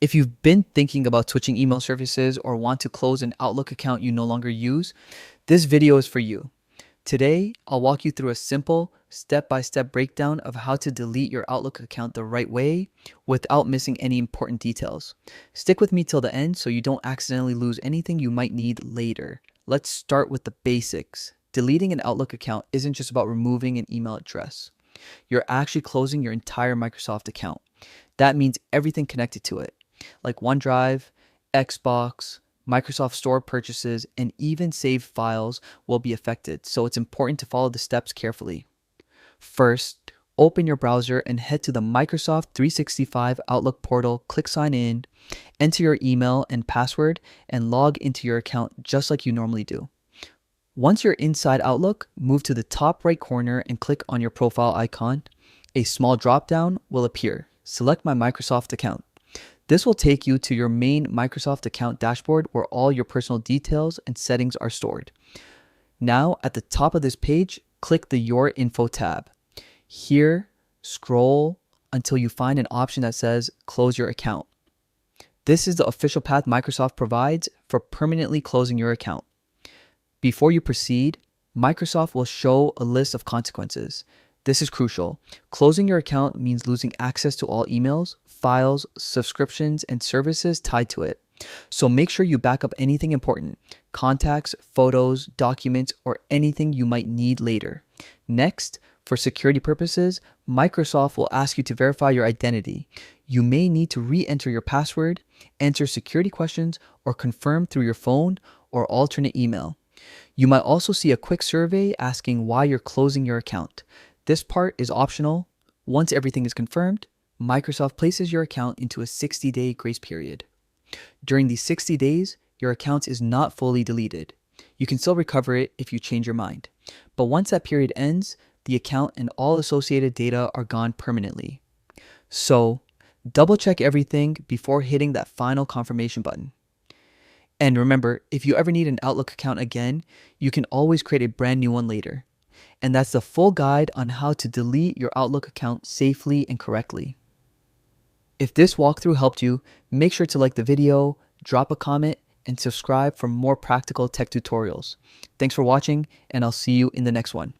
If you've been thinking about switching email services or want to close an Outlook account you no longer use, this video is for you. Today, I'll walk you through a simple, step-by-step breakdown of how to delete your Outlook account the right way without missing any important details. Stick with me till the end so you don't accidentally lose anything you might need later. Let's start with the basics. Deleting an Outlook account isn't just about removing an email address. You're actually closing your entire Microsoft account. That means everything connected to it, like OneDrive, Xbox, Microsoft Store purchases, and even saved files will be affected, so it's important to follow the steps carefully. First, open your browser and head to the Microsoft 365 Outlook portal, click Sign In, enter your email and password, and log into your account just like you normally do. Once you're inside Outlook, move to the top right corner and click on your profile icon. A small drop-down will appear. Select My Microsoft Account. This will take you to your main Microsoft account dashboard where all your personal details and settings are stored. Now, at the top of this page, click the Your Info tab. Here, scroll until you find an option that says Close Your Account. This is the official path Microsoft provides for permanently closing your account. Before you proceed, Microsoft will show a list of consequences. This is crucial. Closing your account means losing access to all emails, files, subscriptions, and services tied to it. So make sure you back up anything important, contacts, photos, documents, or anything you might need later. Next, for security purposes, Microsoft will ask you to verify your identity. You may need to re-enter your password, answer security questions, or confirm through your phone or alternate email. You might also see a quick survey asking why you're closing your account. This part is optional. Once everything is confirmed, Microsoft places your account into a 60-day grace period. During these 60 days, your account is not fully deleted. You can still recover it if you change your mind. But once that period ends, the account and all associated data are gone permanently. So, double check everything before hitting that final confirmation button. And remember, if you ever need an Outlook account again, you can always create a brand new one later. And that's the full guide on how to delete your Outlook account safely and correctly. If this walkthrough helped you, make sure to like the video, drop a comment, and subscribe for more practical tech tutorials. Thanks for watching, and I'll see you in the next one.